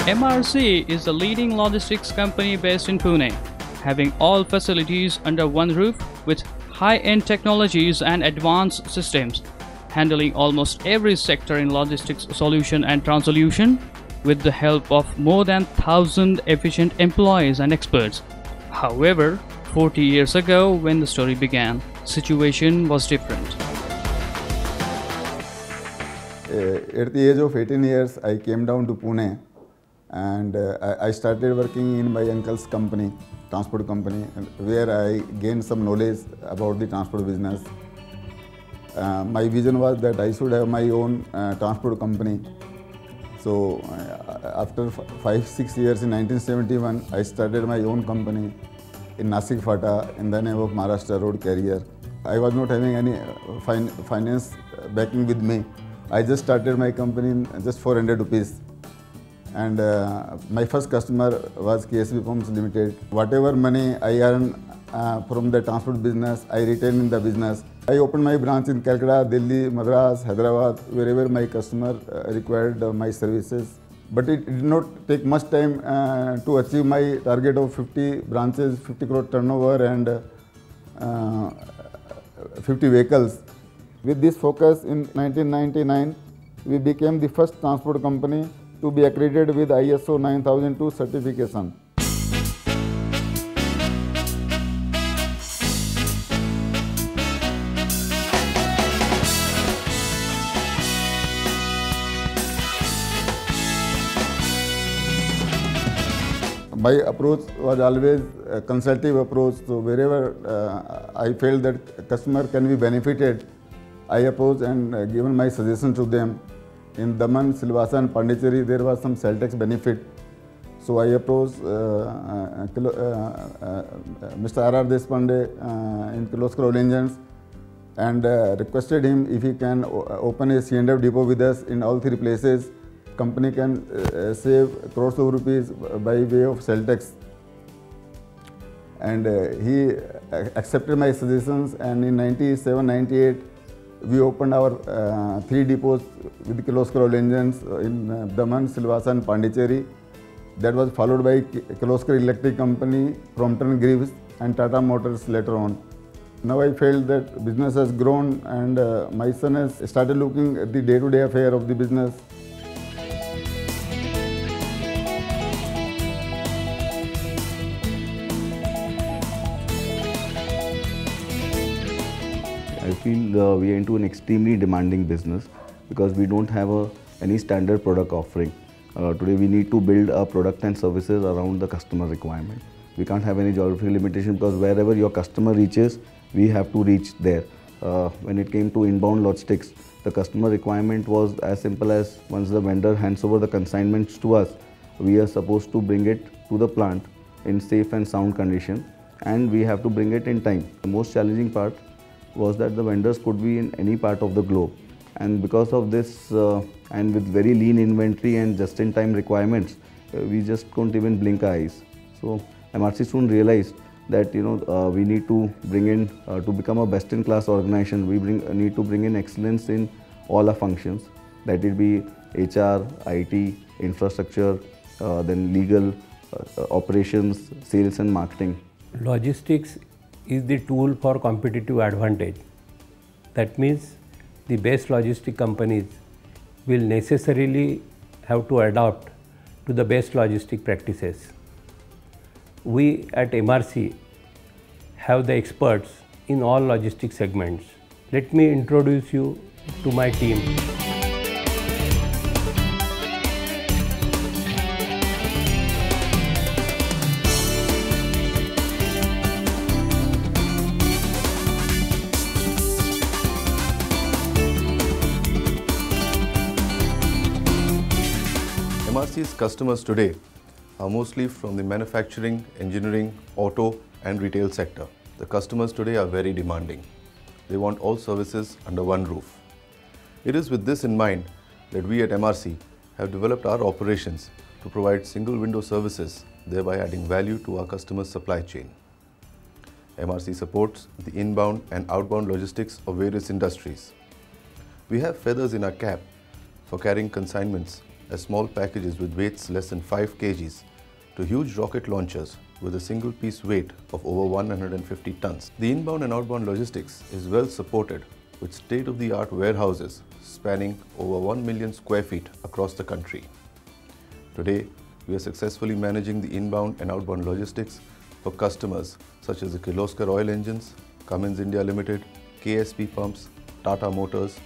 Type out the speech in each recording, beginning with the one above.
MRC is a leading logistics company based in Pune, having all facilities under one roof with high-end technologies and advanced systems, handling almost every sector in logistics solution and transolution with the help of more than 1,000 efficient employees and experts. However, 40 years ago when the story began, situation was different. At the age of 18 years, I came down to Pune and I started working in my uncle's company, transport company, where I gained some knowledge about the transport business. My vision was that I should have my own transport company. So after 5-6 years in 1971, I started my own company in Nasik Fata in the name of Maharashtra Road Carrier. I was not having any finance backing with me. I just started my company in just 400 rupees. And my first customer was KSB Pumps Limited. Whatever money I earned from the transport business, I retained in the business. I opened my branch in Calcutta, Delhi, Madras, Hyderabad, wherever my customer required my services. But it did not take much time to achieve my target of 50 branches, 50 crore turnover and 50 vehicles. With this focus in 1999, we became the first transport company to be accredited with ISO 9002 certification. My approach was always a consultative approach, so wherever I felt that customer can be benefited, I approached and given my suggestion to them. In Daman, Silvassa and Pondicherry, there was some cell tax benefit. So I approached Mr. R.R. Deshpande in Kirloskar Oil Engines and requested him if he can open a C&F depot with us in all three places. Company can save crores of rupees by way of cell tax. And he accepted my suggestions, and in 97-98, we opened our 3 depots with Kirloskar Oil Engines in Daman, Silvassa and Pondicherry. That was followed by Kirloskar Electric Company, Crompton Greaves and Tata Motors later on. Now I felt that business has grown and my son has started looking at the day-to-day affair of the business. I feel we are into an extremely demanding business because we don't have any standard product offering. Today we need to build our product and services around the customer requirement. We can't have any geographical limitation because wherever your customer reaches, we have to reach there. When it came to inbound logistics, the customer requirement was as simple as once the vendor hands over the consignments to us, we are supposed to bring it to the plant in safe and sound condition, and we have to bring it in time. The most challenging part was that the vendors could be in any part of the globe, and because of this and with very lean inventory and just-in-time requirements, we just couldn't even blink our eyes. So MRC soon realized that we need to bring in to become a best-in-class organization. We need to bring in excellence in all our functions, that it be HR, IT, infrastructure, then legal, operations, sales and marketing. Logistics is the tool for competitive advantage. That means the best logistic companies will necessarily have to adapt to the best logistic practices. We at MRC have the experts in all logistic segments. Let me introduce you to my team. MRC's customers today are mostly from the manufacturing, engineering, auto and retail sector. The customers today are very demanding. They want all services under one roof. It is with this in mind that we at MRC have developed our operations to provide single window services, thereby adding value to our customers' supply chain. MRC supports the inbound and outbound logistics of various industries. We have feathers in our cap for carrying consignments as small packages with weights less than 5 kgs to huge rocket launchers with a single piece weight of over 150 tons. The inbound and outbound logistics is well supported with state-of-the-art warehouses spanning over 1 million square feet across the country. Today, we are successfully managing the inbound and outbound logistics for customers such as the Kirloskar Oil Engines, Cummins India Limited, KSP Pumps, Tata Motors,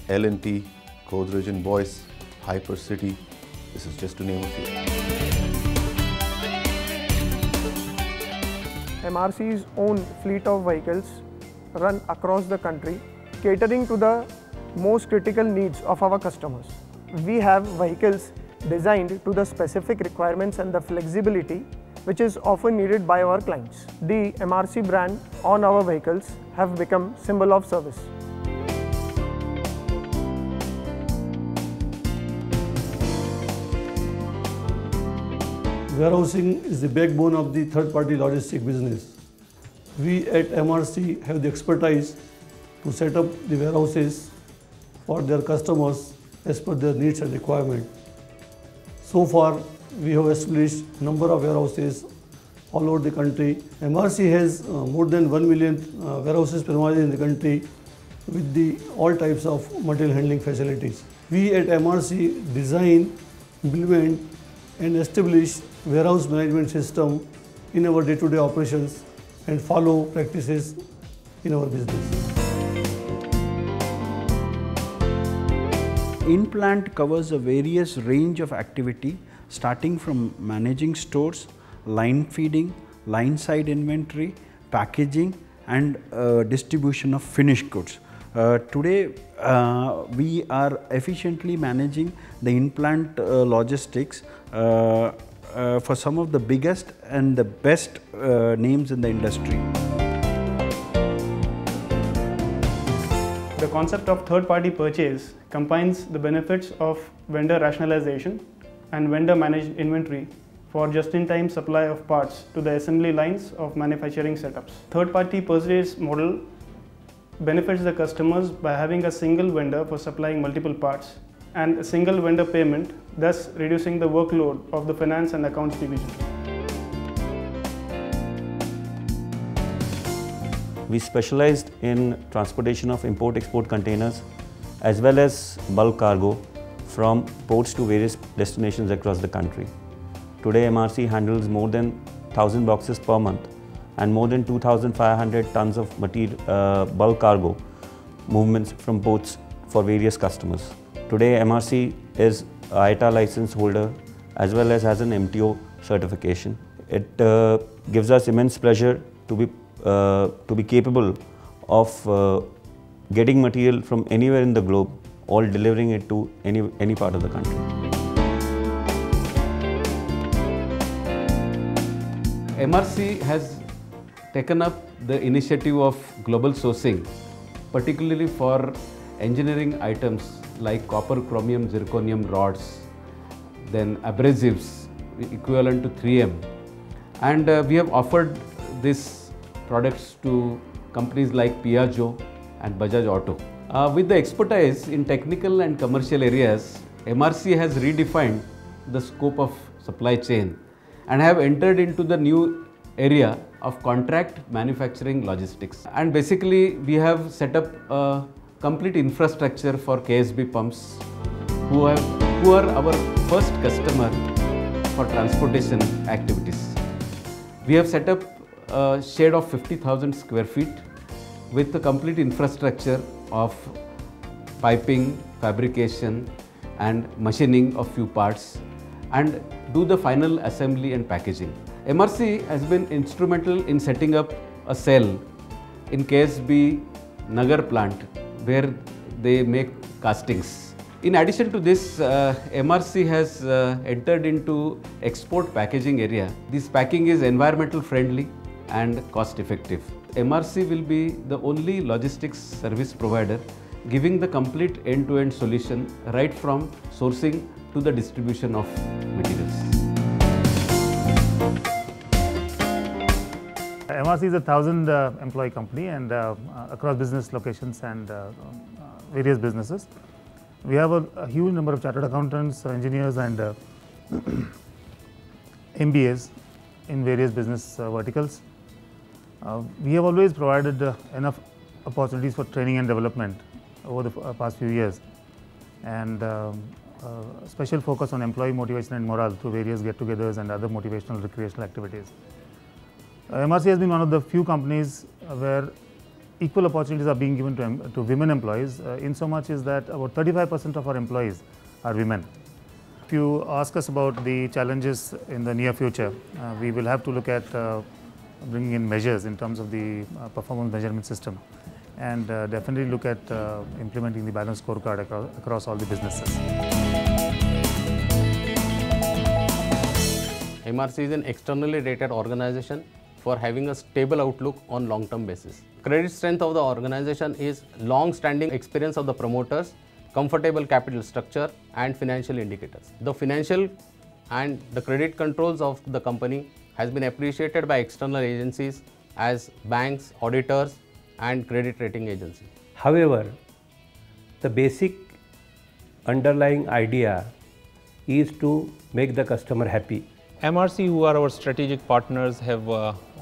L&T, Godrej and Boyce, Hypercity. This is just to name a few. MRC's own fleet of vehicles run across the country, catering to the most critical needs of our customers. We have vehicles designed to the specific requirements and the flexibility which is often needed by our clients. The MRC brand on our vehicles have become symbol of service. Warehousing is the backbone of the third-party logistic business. We at MRC have the expertise to set up the warehouses for their customers as per their needs and requirement. So far, we have established a number of warehouses all over the country. MRC has more than 1 million warehouses permitted in the country with all types of material handling facilities. We at MRC design, implement and establish warehouse management system in our day-to-day operations and follow practices in our business. In-plant covers a various range of activity starting from managing stores, line feeding, line side inventory, packaging and distribution of finished goods. Today we are efficiently managing the in-plant logistics for some of the biggest and the best names in the industry. The concept of third-party purchase combines the benefits of vendor rationalization and vendor-managed inventory for just-in-time supply of parts to the assembly lines of manufacturing setups. Third-party purchase model benefits the customers by having a single vendor for supplying multiple parts and a single vendor payment, thus reducing the workload of the finance and accounts division. We specialized in transportation of import-export containers as well as bulk cargo from ports to various destinations across the country. Today MRC handles more than 1,000 boxes per month and more than 2,500 tons of material bulk cargo movements from ports for various customers. Today MRC is a ITA license holder as well as has an MTO certification. It gives us immense pleasure to be capable of getting material from anywhere in the globe, all delivering it to any part of the country. MRC has taken up the initiative of global sourcing, particularly for engineering items like copper, chromium, zirconium rods, then abrasives equivalent to 3M. And we have offered these products to companies like Piaggio and Bajaj Auto. With the expertise in technical and commercial areas, MRC has redefined the scope of supply chain and have entered into the new area of contract manufacturing logistics. And basically, we have set up a complete infrastructure for KSB pumps, who are our first customer for transportation activities. We have set up a shed of 50,000 square feet with a complete infrastructure of piping, fabrication and machining of few parts and do the final assembly and packaging. MRC has been instrumental in setting up a cell in KSB Nagar plant where they make castings. In addition to this, MRC has entered into export packaging area. This packing is environmental friendly and cost effective. MRC will be the only logistics service provider giving the complete end-to-end solution right from sourcing to the distribution of materials. MRC is a 1,000 employee company and across business locations and various businesses. We have a huge number of chartered accountants, engineers and MBAs in various business verticals. We have always provided enough opportunities for training and development over the past few years, and special focus on employee motivation and morale through various get-togethers and other motivational recreational activities. MRC has been one of the few companies where equal opportunities are being given to women employees, in so much is that about 35% of our employees are women. If you ask us about the challenges in the near future, we will have to look at bringing in measures in terms of the performance measurement system, and definitely look at implementing the balanced scorecard across all the businesses. MRC is an externally rated organization for having a stable outlook on long-term basis. Credit strength of the organization is long-standing experience of the promoters, comfortable capital structure and financial indicators. The financial and the credit controls of the company has been appreciated by external agencies as banks, auditors and credit rating agencies. However, the basic underlying idea is to make the customer happy. MRC, who are our strategic partners, have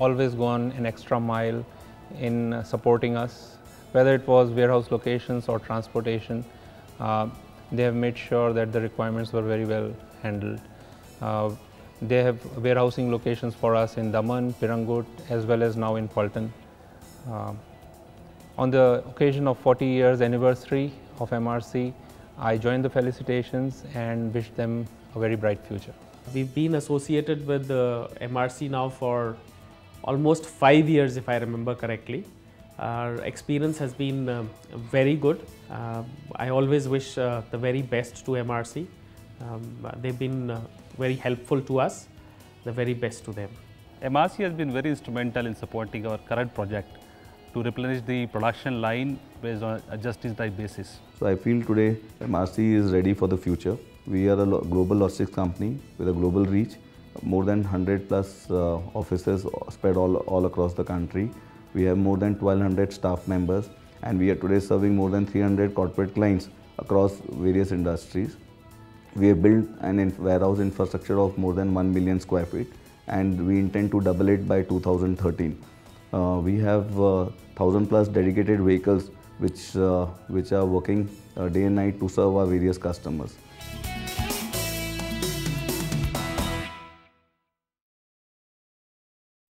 always gone an extra mile in supporting us, whether it was warehouse locations or transportation. They have made sure that the requirements were very well handled. They have warehousing locations for us in Daman, Pirangut, as well as now in Paltan. On the occasion of 40 years anniversary of MRC, I joined the felicitations and wish them a very bright future. We've been associated with MRC now for almost 5 years, if I remember correctly. Our experience has been very good. I always wish the very best to MRC. They've been very helpful to us. The very best to them. MRC has been very instrumental in supporting our current project to replenish the production line based on a just-in-time basis. So I feel today MRC is ready for the future. We are a global logistics company with a global reach, more than 100 plus offices spread all across the country. We have more than 1200 staff members, and we are today serving more than 300 corporate clients across various industries. We have built an warehouse infrastructure of more than 1 million square feet, and we intend to double it by 2013. We have 1000 plus dedicated vehicles which are working day and night to serve our various customers.